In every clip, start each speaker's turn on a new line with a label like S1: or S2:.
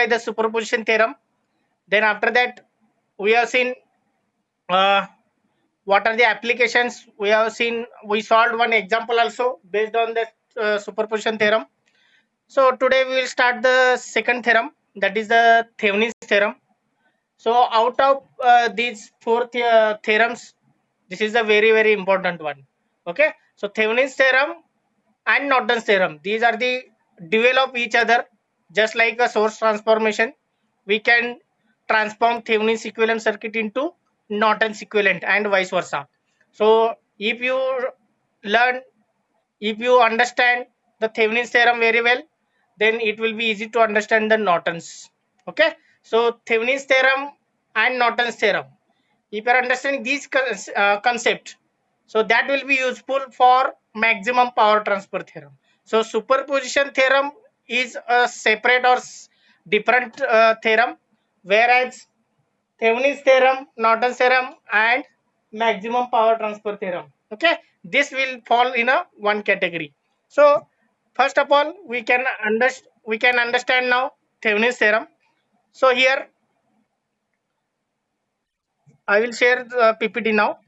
S1: the superposition theorem. Then after that, we have seen what are the applications. We have seen, we solved one example also based on the superposition theorem. So today we will start the second theorem, that is the Thevenin's theorem. So out of these four theorems, this is a very important one. Okay, so Thevenin's theorem and Norton's theorem, these are the develop each other. Just like a source transformation, we can transform Thevenin's equivalent circuit into Norton's equivalent and vice versa. So if you learn, if you understand the Thevenin's theorem very well, then it will be easy to understand the Norton's. Okay, so Thevenin's theorem and Norton's theorem, if you are understanding these concept, so that will be useful for maximum power transfer theorem. So superposition theorem is a separate or different theorem, whereas Thevenin's theorem, Norton's theorem, and maximum power transfer theorem, okay, this will fall in a one category. So first of all, we can understand now Thevenin's theorem. So here I will share the PPT now.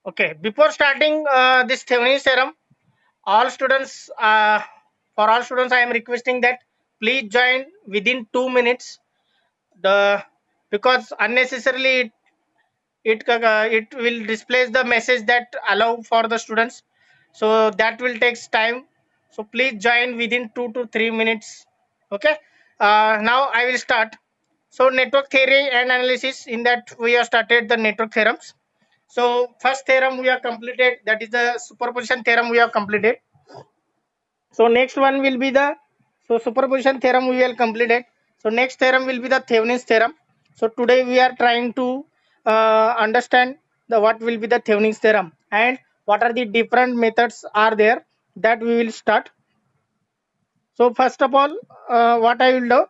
S1: Okay, before starting this Thevenin's theorem, all students, for all students, I am requesting that please join within 2 minutes. The because unnecessarily it will displace the message that allow for the students, so that will takes time. So please join within 2 to 3 minutes. Okay, now I will start. So network theory and analysis, in that we have started the network theorems. So first theorem we have completed, that is the superposition theorem we have completed. So next one will be the, so superposition theorem we will complete it. So next theorem will be the Thevenin's theorem. So today we are trying to understand the what will be the Thevenin's theorem and what are the different methods are there, that we will start. So first of all, what I will do,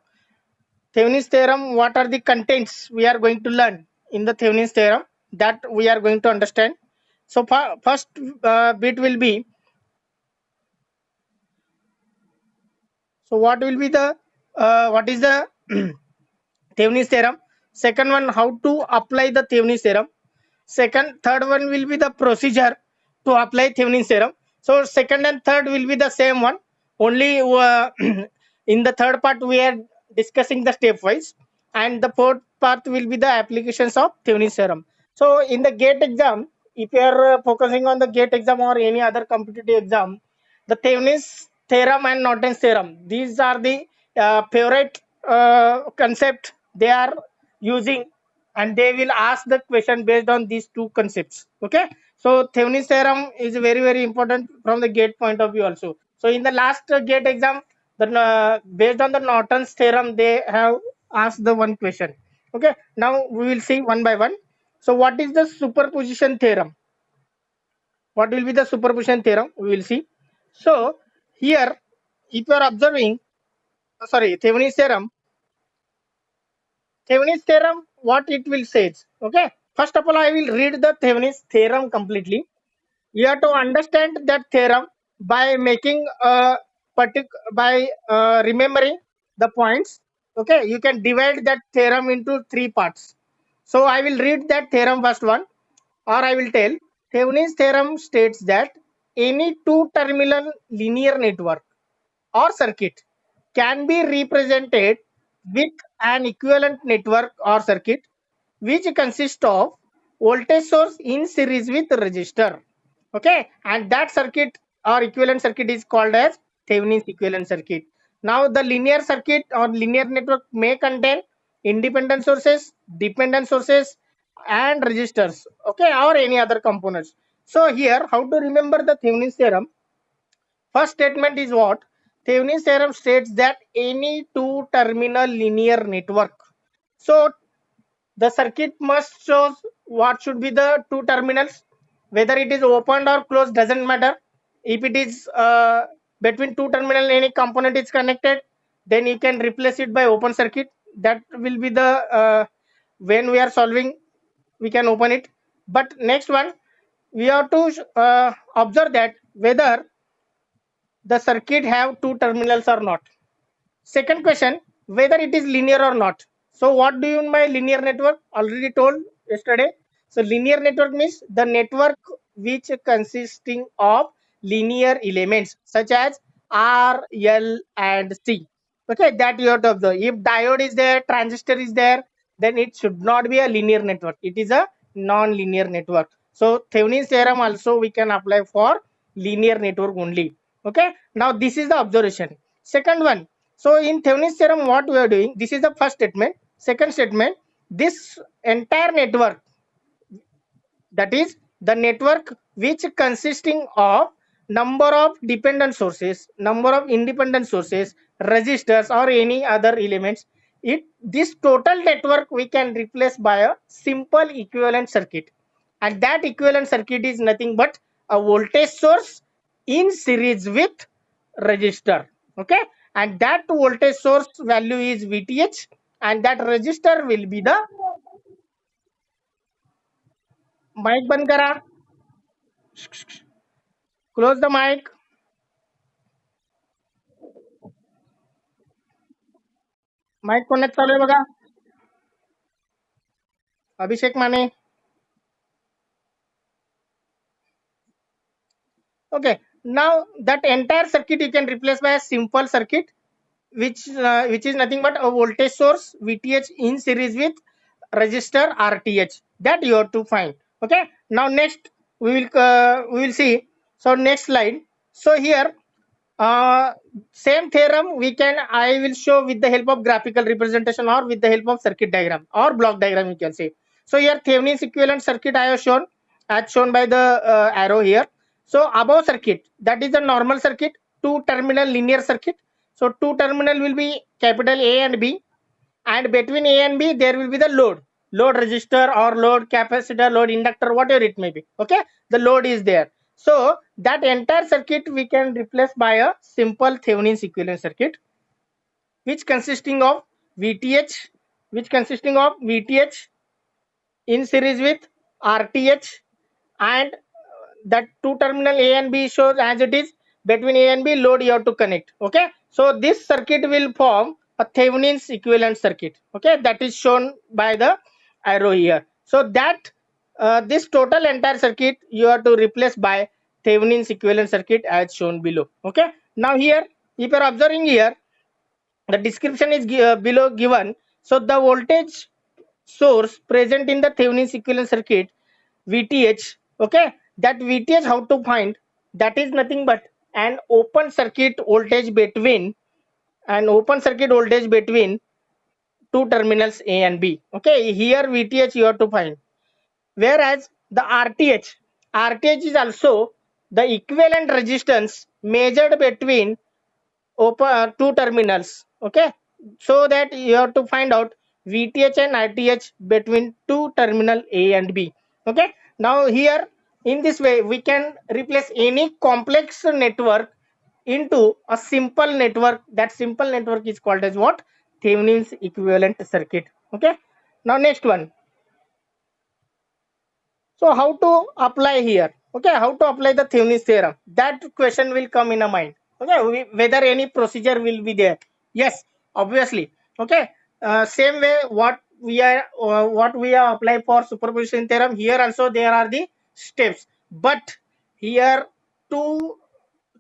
S1: Thevenin's theorem, what are the contents we are going to learn in the Thevenin's theorem, that we are going to understand. So first bit will be, so what will be the what is the Thevenin's theorem. Second one, how to apply the Thevenin's theorem. Third one will be the procedure to apply Thevenin's theorem. So second and third will be the same one. Only in the third part we are discussing the stepwise, and the fourth part will be the applications of Thevenin's theorem. So in the GATE exam, if you are focusing on the GATE exam or any other competitive exam, the Thevenin's theorem and Norton's theorem, these are the favorite concept they are using, and they will ask the question based on these two concepts. Okay, so Thevenin's theorem is very important from the GATE point of view also. So in the last GATE exam, the based on the Norton's theorem, they have asked the one question. Okay, now we will see one by one. So what is the superposition theorem? What will be the superposition theorem? We will see. So here, if you are observing, sorry, Thevenin's theorem, what it will says. Okay, first of all, I will read the Thevenin's theorem completely. You have to understand that theorem by making a by remembering the points. Okay, you can divide that theorem into three parts. So I will read that theorem first one, or I will tell. Thevenin's theorem states that any two-terminal linear network or circuit can be represented with an equivalent network or circuit which consists of voltage source in series with resistor. Okay, and that circuit or equivalent circuit is called as Thevenin's equivalent circuit. Now the linear circuit or linear network may contain independent sources, dependent sources, and resistors, okay, or any other components. So here, how to remember the Thevenin's theorem? First statement is what? Thevenin's theorem states that any two terminal linear network. So the circuit must show what should be the two terminals, whether it is opened or closed doesn't matter. If it is between two terminal any component is connected, then you can replace it by open circuit. That will be the when we are solving, we can open it. But next one, we have to observe that whether the circuit have two terminals or not. Second question, whether it is linear or not. So what do you mean by linear network? Already told yesterday. So linear network means the network which consisting of linear elements such as R, L and C. Okay, that you have to observe. If diode is there, transistor is there, then it should not be a linear network. It is a non-linear network. So Thevenin's theorem also we can apply for linear network only. Okay, now this is the observation. Second one, so in Thevenin's theorem, what we are doing, this is the first statement. Second statement, this entire network, that is the network which consisting of number of dependent sources, number of independent sources, resistors or any other elements, it this total network we can replace by a simple equivalent circuit, and that equivalent circuit is nothing but a voltage source in series with resistor. Okay, and that voltage source value is VTH, and that resistor will be the mic बंद करा, close the mic. Mic कोणच चालू आहे बघा. अभिषेक माने. Okay, now that entire circuit you can replace by a simple circuit which is nothing but a voltage source VTH in series with resistor RTH, that you have to find. Okay, now next we will see. So next slide. So here same theorem we can, I will show with the help of graphical representation or with the help of circuit diagram or block diagram you can say. So here Thevenin's equivalent circuit I have shown as shown by the arrow here. So above circuit, that is the normal circuit, two terminal linear circuit. So two terminal will be capital A and B, and between A and B there will be the load resistor or load capacitor, load inductor, whatever it may be. Okay, the load is there. So that entire circuit we can replace by a simple Thevenin's equivalent circuit which consisting of VTH, in series with RTH, and that two terminal A and B shows as it is, between A and B load you have to connect. Okay, so this circuit will form a Thevenin's equivalent circuit. Okay, that is shown by the arrow here. So that this total entire circuit you have to replace by Thevenin's equivalent circuit as shown below. Okay, now here if you are observing here, the description is below given. So the voltage source present in the Thevenin's equivalent circuit VTH. Okay, that VTH how to find? That is nothing but an open circuit voltage between two terminals A and B. Okay, here VTH you have to find. Whereas the RTH is also the equivalent resistance measured between two terminals. Okay, so that you have to find out VTH and RTH between two terminal A and B. Okay, now here in this way we can replace any complex network into a simple network. That simple network is called as what? Thevenin's equivalent circuit. Okay, now next one. So how to apply here? Okay, how to apply the Thevenin's theorem? That question will come in a mind. Okay, whether any procedure will be there. Yes, obviously. Okay, same way what we are apply for superposition theorem. Here also there are the steps, but here two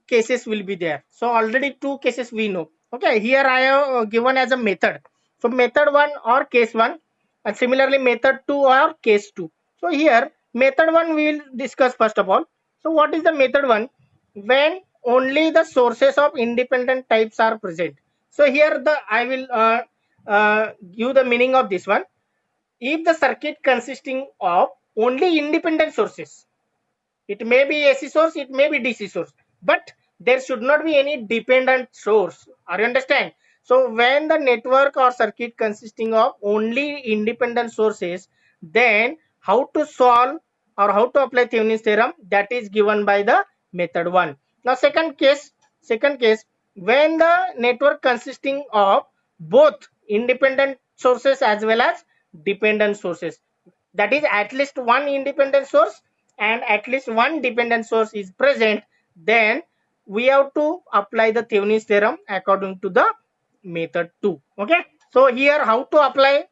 S1: cases will be there. So already two cases we know. Okay, here I have given as a method. So method 1 or case 1, and similarly method 2 or case 2. So here method 1 we will discuss first of all. So what is the method 1? When only the sources of independent types are present. So here the I will give the meaning of this one. If the circuit consisting of only independent sources, it may be AC source, it may be DC source, but there should not be any dependent source. Are you understand? So when the network or circuit consisting of only independent sources, then how to solve or how to apply Thevenin's theorem, that is given by the method 1. Now second case, when the network consisting of both independent sources as well as dependent sources, that is at least one independent source and at least one dependent source is present, then we have to apply the Thevenin's theorem according to the method 2. Okay, so here how to apply,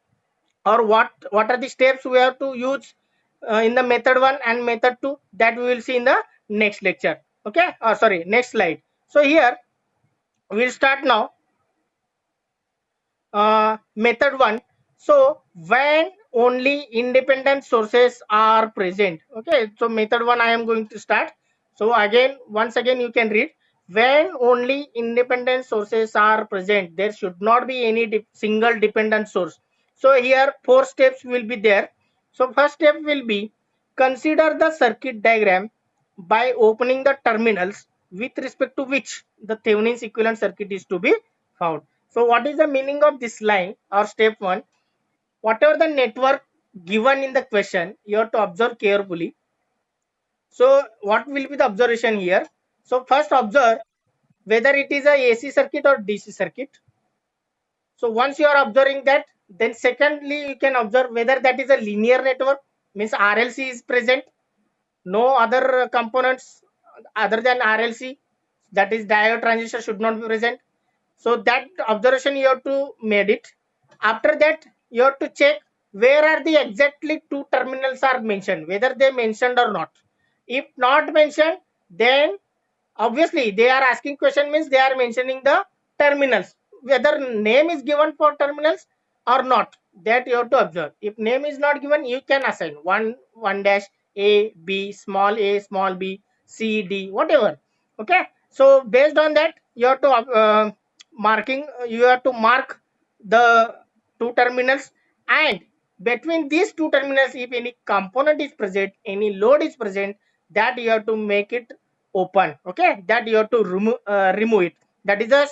S1: or what are the steps we have to use in the method 1 and method 2, that we will see in the next lecture. Okay, sorry, next slide. So here we'll start now. Method 1. So when only independent sources are present. Okay, so method 1 I am going to start. So again, once again you can read, when only independent sources are present, there should not be any single dependent source. So here 4 steps will be there. So first step will be, consider the circuit diagram by opening the terminals with respect to which the Thevenin's equivalent circuit is to be found. So what is the meaning of this line or step 1? Whatever the network given in the question, you have to observe carefully. So what will be the observation here? So first observe whether it is a AC circuit or DC circuit. So once you are observing that, then secondly you can observe whether that is a linear network, means RLC is present, no other components other than RLC, that is diode transistor, should not be present. So that observation you have to made it. After that you have to check where are the exactly two terminals are mentioned, whether they mentioned or not. If not mentioned, then obviously they are asking question, means they are mentioning the terminals, whether name is given for terminals or not, that you have to observe. If name is not given, you can assign 1 dash a b, small b, c d, whatever. Okay, so based on that you have to you have to mark the two terminals, and between these two terminals if any component is present, any load is present, that you have to make it open. Okay, that you have to remove it. That is the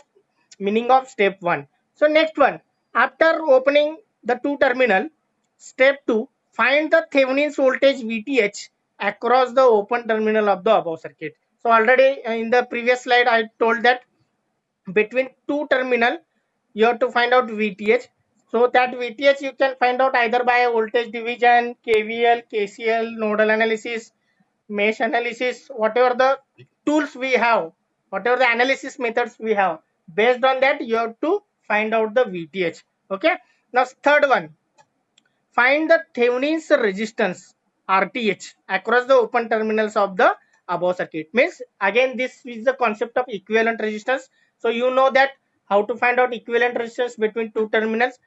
S1: meaning of step 1. So next one, after opening the two terminal, step 2, find the Thevenin's voltage VTH across the open terminal of the above circuit. So already in the previous slide I told that between two terminal you have to find out VTH. So that VTH you can find out either by voltage division, KVL, KCL, nodal analysis, mesh analysis, whatever the tools we have, whatever the analysis methods we have, based on that you have to find out the VTH. Okay, now third one, find the Thevenin's resistance RTH across the open terminals of the above circuit. Means again this is the concept of equivalent resistance. So you know that how to find out equivalent resistance between two terminals.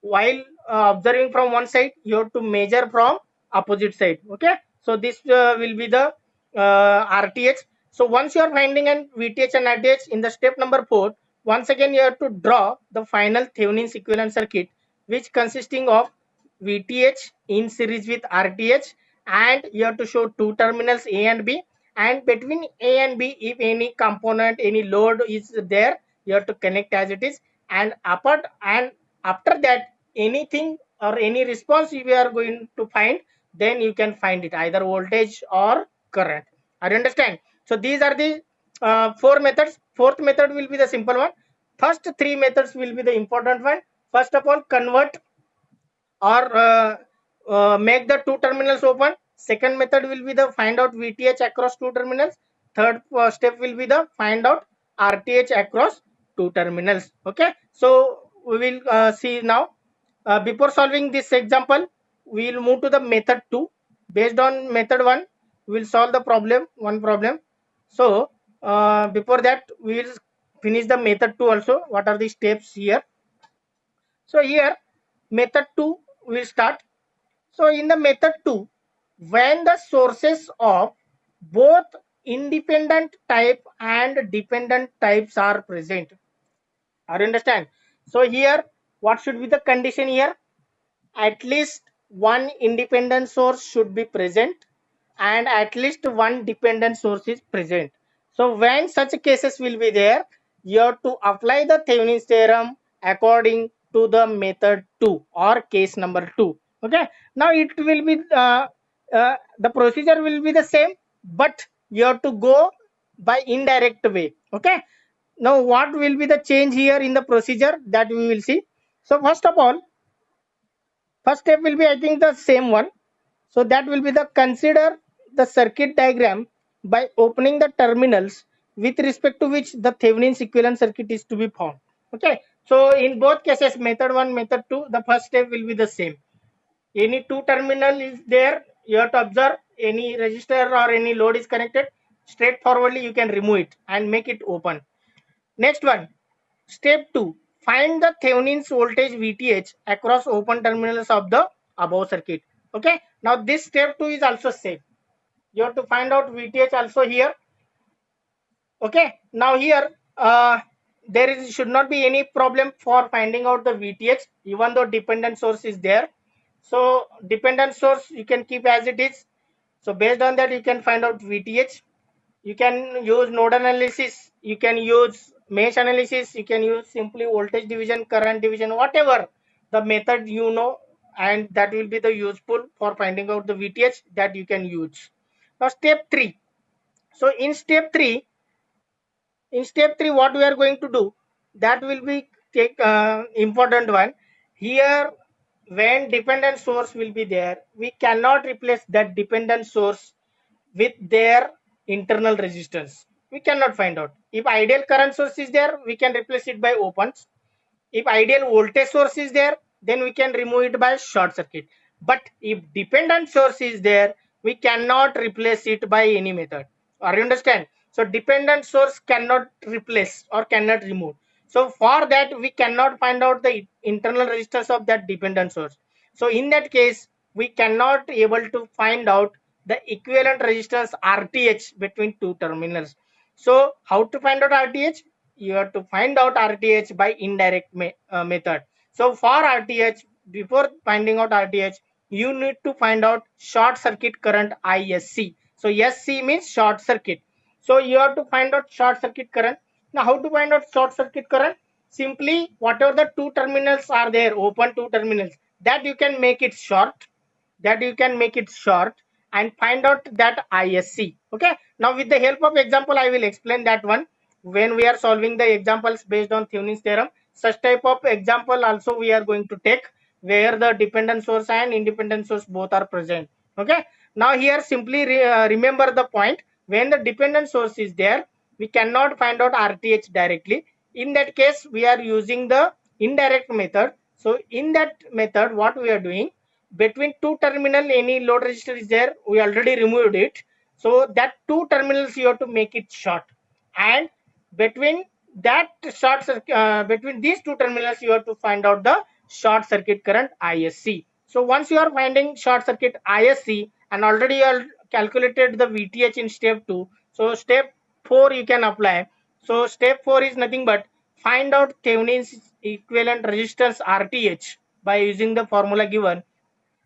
S1: While observing from one side, you have to measure from opposite side. Okay, so this will be the RTH. So once you are finding an VTH and RTH, in the step number 4, once again you have to draw the final Thevenin's equivalent circuit, which consisting of VTH in series with RTH, and you have to show two terminals A and B, and between A and B if any component, any load is there, you have to connect as it is, and apart and after that anything or any response you are going to find, then you can find it either voltage or current. I understand. So these are the 4 methods. Fourth method will be the simple one. First 3 methods will be the important one. First of all, convert or make the two terminals open. Second method will be the find out VTH across two terminals. Third step will be the find out RTH across two terminals. Okay, so we will see now. Before solving this example, we will move to the method 2. Based on method 1, we will solve the one problem. So before that, we will finish the method 2 also. What are the steps here? So here method 2 will start. So in the method 2, when the sources of both independent type and dependent types are present. Are you understand? So here what should be the condition here? At least one independent source should be present and at least one dependent source is present. So when such cases will be there, you have to apply the Thevenin's theorem according to the method 2 or case number 2. Okay, now it will be the procedure will be the same, but you have to go by indirect way. Okay, now what will be the change here in the procedure, that we will see. So first of all, first step will be, I think, the same one. So that will be the consider the circuit diagram by opening the terminals with respect to which the Thevenin's equivalent circuit is to be found. Okay. So in both cases, method 1, method 2, the first step will be the same. Any two terminal is there, you have to observe any resistor or any load is connected. Straightforwardly, you can remove it and make it open. Next one, step 2, find the Thevenin's voltage VTH across open terminals of the above circuit. Okay, now this step 2 is also same. You have to find out VTH also here. Okay, now here there is should not be any problem for finding out the VTH, even though dependent source is there. So dependent source you can keep as it is. So based on that you can find out VTH. You can use node analysis, you can use mesh analysis, you can use simply voltage division, current division, whatever the method you know, and that will be the useful for finding out the VTH that you can use. Now step 3. So in step 3 what we are going to do, that will be take important one here. When dependent source will be there, we cannot replace that dependent source with their internal resistance. We cannot find out. If ideal current source is there, we can replace it by opens. If ideal voltage source is there, then we can remove it by short circuit. But if dependent source is there, we cannot replace it by any method. Are you understand? So dependent source cannot replace or cannot remove. So for that we cannot find out the internal resistance of that dependent source. So in that case we cannot able to find out the equivalent resistance RTH between two terminals. So how to find out RTH? You have to find out RTH by indirect method. So for RTH, before finding out RTH, you need to find out short circuit current ISC. So SC means short circuit. So you have to find out short circuit current. Now how to find out short circuit current? Simply whatever the two terminals are there, open two terminals, that you can make it short, and find out that ISC. Okay, now with the help of example I will explain that one. When we are solving the examples based on Thevenin's theorem, such type of example also we are going to take, where the dependent source and independent source both are present. Okay, now here simply remember the point. When the dependent source is there, we cannot find out RTH directly. In that case we are using the indirect method. So in that method what we are doing, between two terminal any load resistor is there, we already removed it. So that two terminals you have to make it short, and between that between these two terminals you have to find out the short circuit current ISC. So once you are finding short circuit ISC and already you are calculated the VTH in step 2, so step 4 you can apply. So step 4 is nothing but find out Thevenin's equivalent resistance RTH by using the formula given.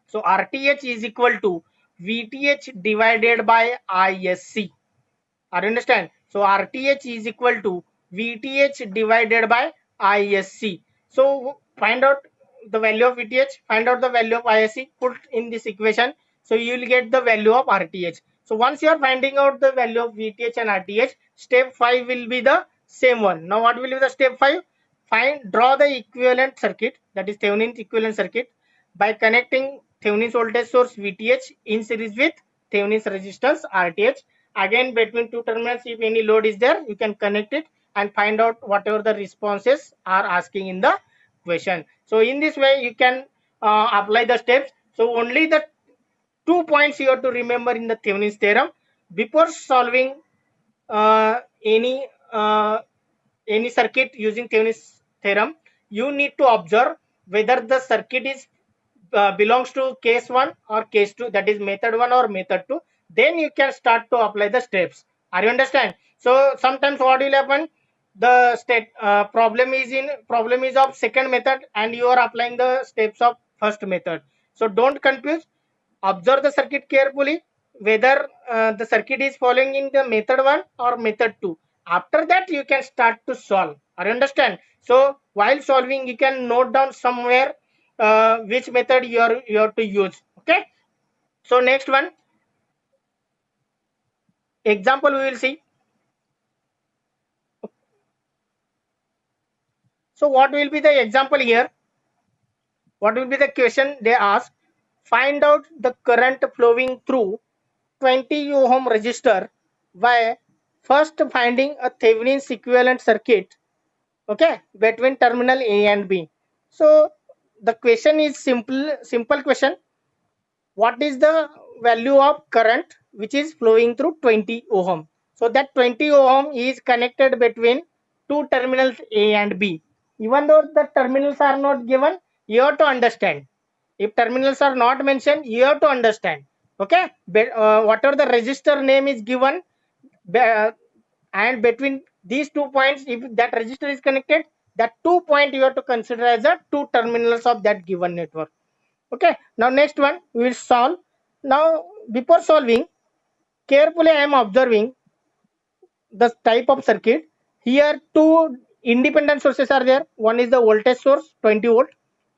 S1: So RTH is equal to VTH divided by ISC. I understand. So RTH is equal to VTH divided by ISC. So find out the value of VTH, find out the value of ISC, put in this equation. So you will get the value of RTH. So once you are finding out the value of VTH and RTH, step 5 will be the same one. Now what will be the step 5? Draw the equivalent circuit, that is Thevenin's equivalent circuit, by connecting Thevenin's voltage source VTH in series with Thevenin's resistance RTH. Again, between two terminals, if any load is there, you can connect it and find out whatever the responses are asking in the question. So in this way you can apply the steps. So only the 2 points you have to remember in the Thevenin's theorem. Before solving uh, any circuit using Thevenin's theorem, you need to observe whether the circuit is belongs to case 1 or case 2, that is method 1 or method 2, then you can start to apply the steps. Are you understand? So sometimes what will happen, the state problem is of second method and you are applying the steps of first method. So don't confuse, observe the circuit carefully, whether the circuit is following in the method 1 or method 2. After that you can start to solve. Are you understand? So while solving you can note down somewhere which method you have to use. Okay, so next one example we will see. So what will be the example here? What will be the question they ask? Find out the current flowing through 20 ohm resistor by first finding a Thevenin's equivalent circuit, okay, between terminal A and B. So the question is simple question. What is the value of current which is flowing through 20 ohm? So that 20 ohm is connected between two terminals A and B. Even though the terminals are not given, you have to understand. If terminals are not mentioned, you have to understand. Okay, whatever the resistor name is given, and between these 2 points, if that resistor is connected, that 2 point you have to consider as the two terminals of that given network. Okay, now next one we will solve. Now before solving, carefully I am observing the type of circuit. Here two independent sources are there. One is the voltage source 20 volt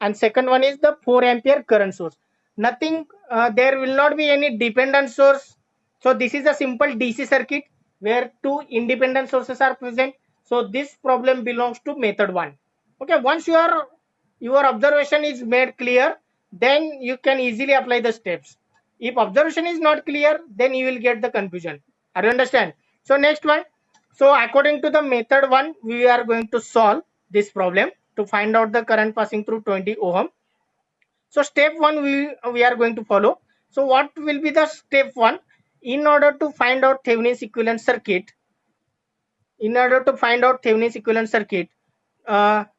S1: and second one is the 4 ampere current source. Nothing, there will not be any dependent source. So this is a simple DC circuit where two independent sources are present. So this problem belongs to method 1. Okay, once your observation is made clear, then you can easily apply the steps. If observation is not clear, then you will get the confusion. I understand. So next one. So according to the method 1, we are going to solve this problem to find out the current passing through 20 ohm. So step 1 we are going to follow. So what will be the step 1? In order to find out Thevenin's equivalent circuit,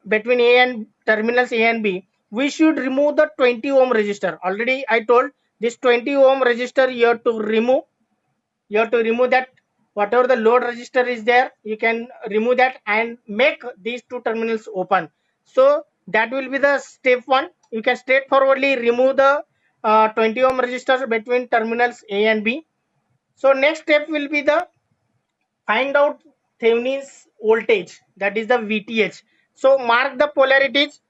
S1: between A and terminals A and B, we should remove the 20 ohm resistor. Already I told this 20 ohm resistor you have to remove. You have to remove that. Whatever the load resistor is there, you can remove that and make these two terminals open. So that will be the step 1. You can straightforwardly remove the 20 ohm resistor between terminals A and B. So next step will be the find out Thevenin's voltage, that is the VTH. So mark the polarities.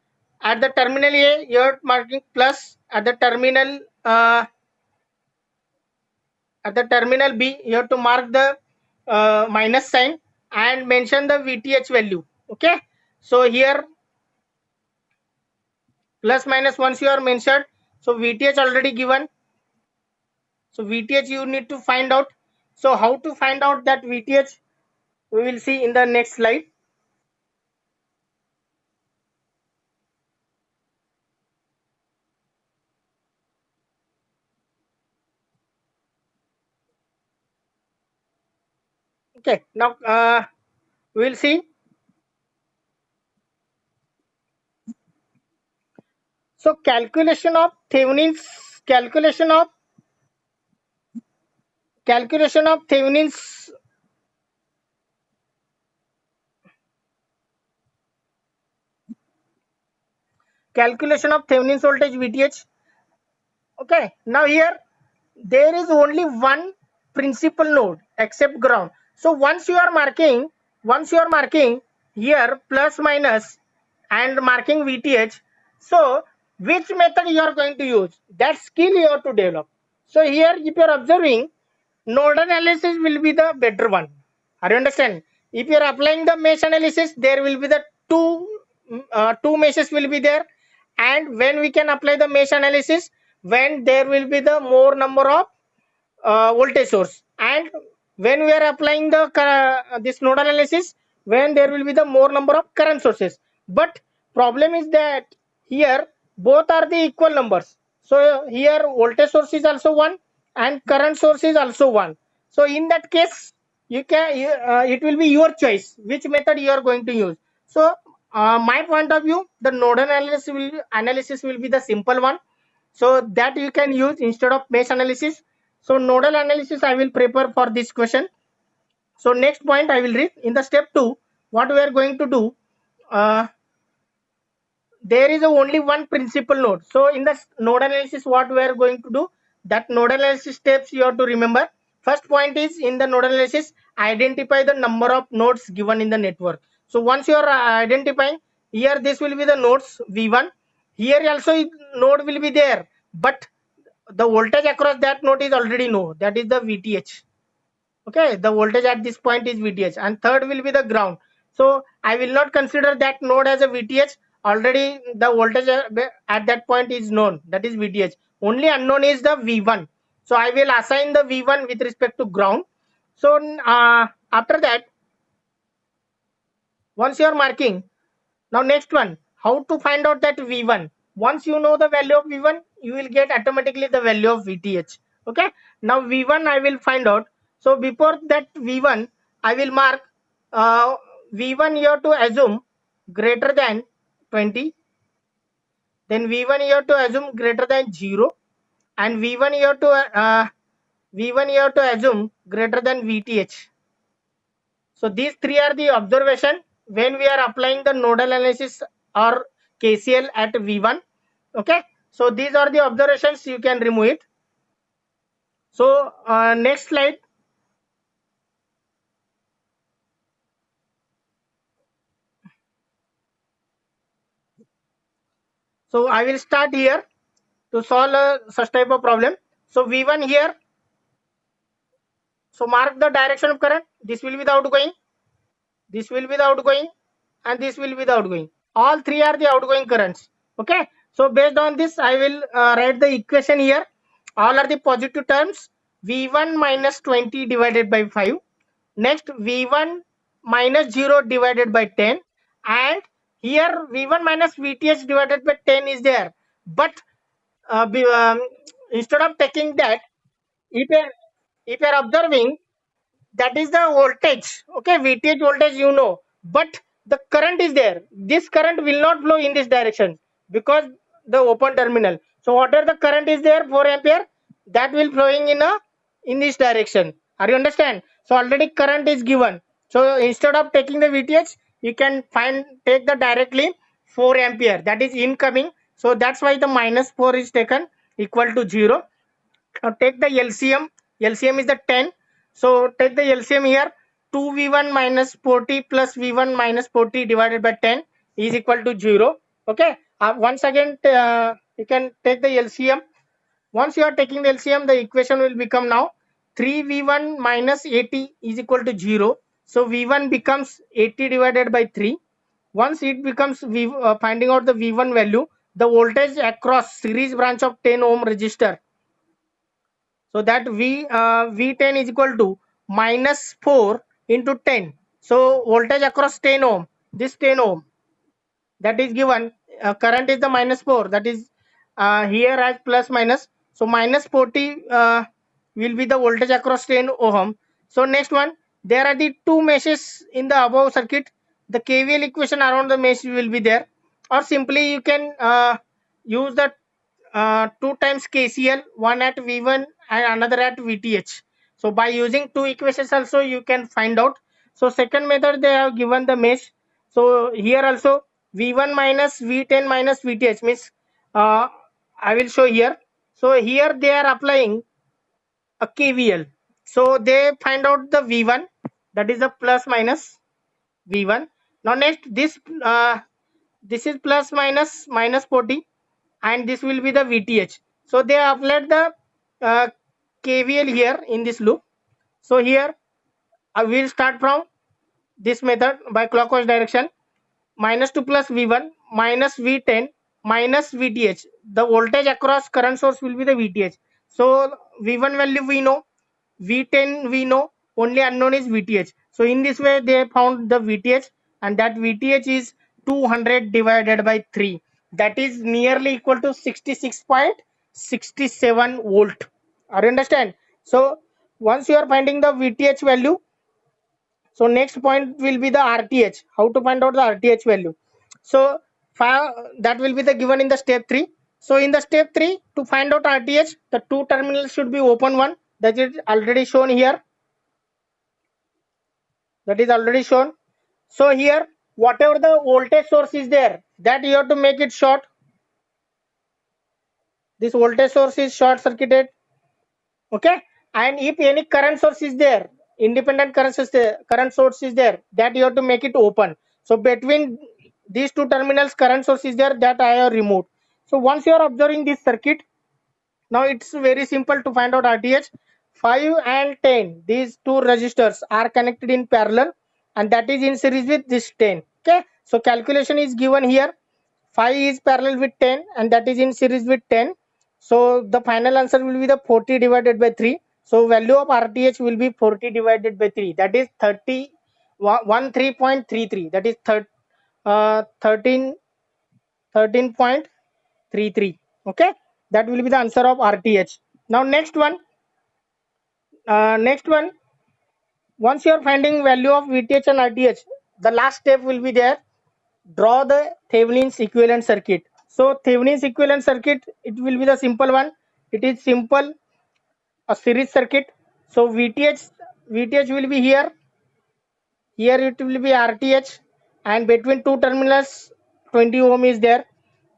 S1: At the terminal A you are marking plus, at the terminal B you have to mark the minus sign and mention the VTH value. Okay, so here plus minus once you are mentioned, so VTH already given, so VTH you need to find out. So how to find out that VTH, we will see in the next slide. Okay, now we will see. So calculation of Thevenin's calculation of Thevenin's voltage VTH. Okay, now here there is only one principal node except ground. So once you are marking here plus minus and marking VTH, so which method you are going to use, that skill you have to develop. So here if you are observing, node analysis will be the better one. Are you understand? If you are applying the mesh analysis, there will be the two meshes will be there, and when we can apply the mesh analysis, when there will be the more number of voltage source, and when we are applying the this node analysis, when there will be the more number of current sources. But problem is that here both are the equal numbers. So here voltage source is also one and current source is also one. So in that case it will be your choice which method you are going to use. So my point of view, the nodal analysis will be the simple one. So that you can use instead of mesh analysis. So nodal analysis I will prepare for this question. So next point I will read in the step 2. What we are going to do? There is only one principal node. So in the node analysis, what we are going to do? That node analysis steps you have to remember. First point is in the node analysis, identify the number of nodes given in the network. So once you are identifying, here this will be the nodes V1. Here also node will be there, but the voltage across that node is already known. That is the VTH. Okay, the voltage at this point is VTH, and third will be the ground. So I will not consider that node as a VTH. Already the voltage at that point is known, that is VTH. Only unknown is the V1. So I will assign the V1 with respect to ground. So after that, once you are marking, now next one, how to find out that V1? Once you know the value of V1, you will get automatically the value of VTH. Okay. Now V1 I will find out. So before that V1, I will mark V1 you have to assume greater than 20. Then V1 you have to assume greater than 0. And V1 you have to assume greater than VTH. So these three are the observation when we are applying the nodal analysis or KCL at V1. Okay. So these are the observations, you can remove it. So next slide. So I will start here to solve such type of problem. So V1 here. So mark the direction of current. This will be the outgoing. This will be the outgoing, and this will be the outgoing. All three are the outgoing currents. Okay. So based on this, I will write the equation here. All are the positive terms. V1 minus 20 divided by 5. Next V1 minus 0 divided by 10. And here V1 minus VTH divided by 10 is there. But instead of taking that, if you are observing, that is the voltage. Okay, VTH voltage, you know, but the current is there. This current will not flow in this direction because the open terminal. So whatever the current is there, 4 ampere, that will flowing in this direction. Are you understand? So already current is given. So instead of taking the VTH, you can take the directly 4 ampere, that is incoming. So that's why the minus 4 is taken, equal to 0. Now take the LCM. LCM is the 10. So take the LCM here. 2V1 minus 40 plus V1 minus 40 divided by 10 is equal to 0. Okay. Once again, you can take the LCM. Once you are taking the LCM, the equation will become now 3V1 minus 80 is equal to 0. So V1 becomes 80 divided by 3. Once it becomes finding out the V1 value, the voltage across series branch of 10 ohm resistor. So that V10 is equal to minus 4 into 10. So voltage across 10 ohm, this 10 ohm, that is given, current is the minus 4, that is here as plus minus. So minus 40 will be the voltage across 10 ohm. So next one, there are the two meshes in the above circuit. The KVL equation around the mesh will be there, or simply you can use the 2 times KCL, one at V1 and another at VTH. So by using two equations also you can find out. So second method, they have given the mesh. So here also V1 minus V10 minus VTH means I will show here. So here they are applying a KVL. So they find out the V1, that is the plus minus V1. Now next this is plus minus minus 40, and this will be the VTH. So they applied the KVL here in this loop. So here I will start from this method by clockwise direction. Minus 2 plus V1 minus V10 minus VTH. The voltage across current source will be the VTH. So V1 value we know, V10 we know, only unknown is VTH. So in this way they found the VTH, and that VTH is 200 divided by 3. That is nearly equal to 66.67 volt. Are you understand? So once you are finding the VTH value, so next point will be the RTH. How to find out the RTH value? So that will be the given in the step 3. So in the step 3, to find out RTH, the two terminals should be open one, that is already shown here. That is already shown. So here, whatever the voltage source is there, that you have to make it short. This voltage source is short circuited. Okay. And if any current source is there, independent current source is there, that you have to make it open. So between these two terminals, current source is there, that I have removed. So once you are observing this circuit, now it's very simple to find out RTH. 5 and 10, these two resistors are connected in parallel, and that is in series with this 10. Okay, so calculation is given here. 5 is parallel with 10, and that is in series with 10. So the final answer will be the 40 divided by 3. So value of RTH will be 40 divided by 3. That is 13.33. That is 13.33. Okay, that will be the answer of RTH. Now next one. Once you are finding value of VTH and RTH, the last step will be there. Draw the Thevenin's equivalent circuit. So Thevenin's equivalent circuit, it will be the simple one. It is simple, a series circuit. So VTH will be here. Here it will be RTH, and between two terminals 20 ohm is there.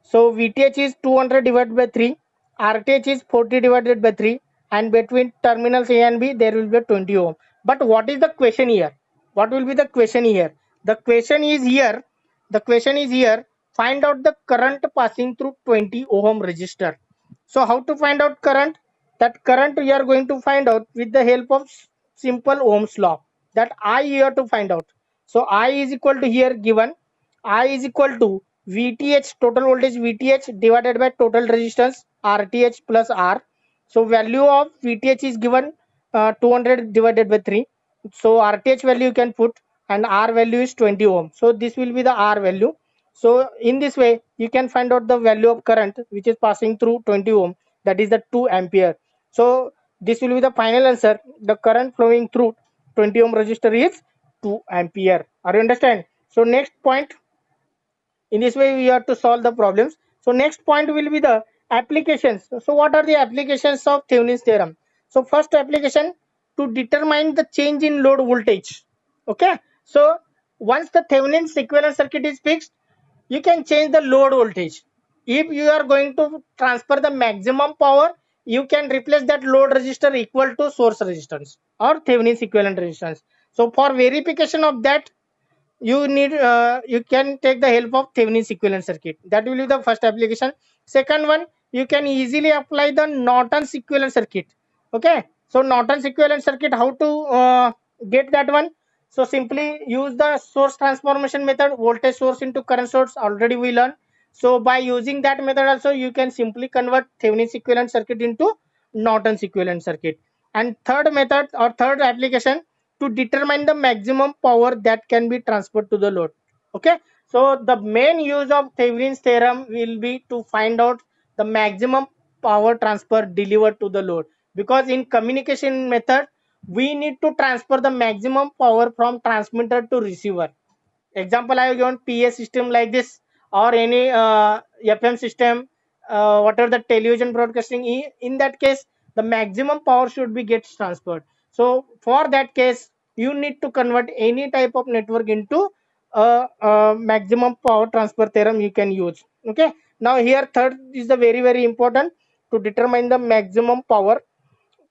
S1: So VTH is 200 divided by 3, RTH is 40 divided by 3, and between terminals A and B there will be 20 ohm. But what is the question here? What will be the question here? The question is here. The question is here. Find out the current passing through 20 ohm resistor. So how to find out current? That current we are going to find out with the help of simple Ohm's law. That I you have to find out. So I is equal to here given. I is equal to VTH, total voltage VTH divided by total resistance RTH plus R. So value of VTH is given 200 divided by 3. So RTH value you can put, and R value is 20 ohm. So this will be the R value. So in this way you can find out the value of current which is passing through 20 ohm, that is the 2 ampere. So this will be the final answer. The current flowing through 20 ohm resistor is 2 ampere. Are you understand? So next point, in this way we have to solve the problems. So next point will be the applications. So what are the applications of Thevenin's theorem? So first application, to determine the change in load voltage. Okay, so once the Thevenin's equivalent circuit is fixed, you can change the load voltage. If you are going to transfer the maximum power, you can replace that load resistor equal to source resistance or Thevenin's equivalent resistance. So for verification of that, you can take the help of Thevenin's equivalent circuit. That will be the first application. Second one, you can easily apply the Norton's equivalent circuit. Okay, so Norton's equivalent circuit, how to get that one? So simply use the source transformation method, voltage source into current source, already we learned. So by using that method also, you can simply convert Thevenin's equivalent circuit into Norton's equivalent circuit. And third method or third application, to determine the maximum power that can be transferred to the load. Okay, so the main use of Thevenin's theorem will be to find out the maximum power transfer delivered to the load, because in communication method we need to transfer the maximum power from transmitter to receiver. Example I have given, PA system like this, or any FM system, whatever the television broadcasting, in that case the maximum power should be gets transferred. So for that case you need to convert any type of network into a maximum power transfer theorem you can use. Okay, now here third is the very important, to determine the maximum power.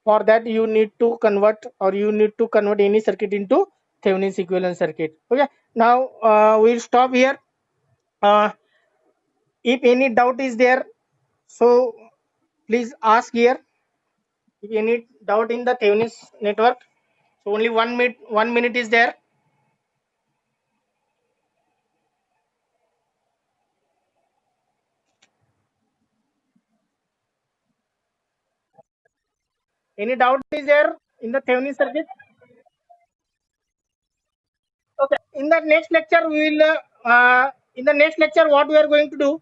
S1: For that you need to convert, or you need to convert any circuit into Thevenin's equivalent circuit. Okay, now we'll stop here. uh, if any doubt is there, so please ask here. If any doubt in the Thevenin's network, so only 1 minute is there. Any doubt is there in the Thevenin circuit? Okay, in the next lecture we will in the next lecture what we are going to do,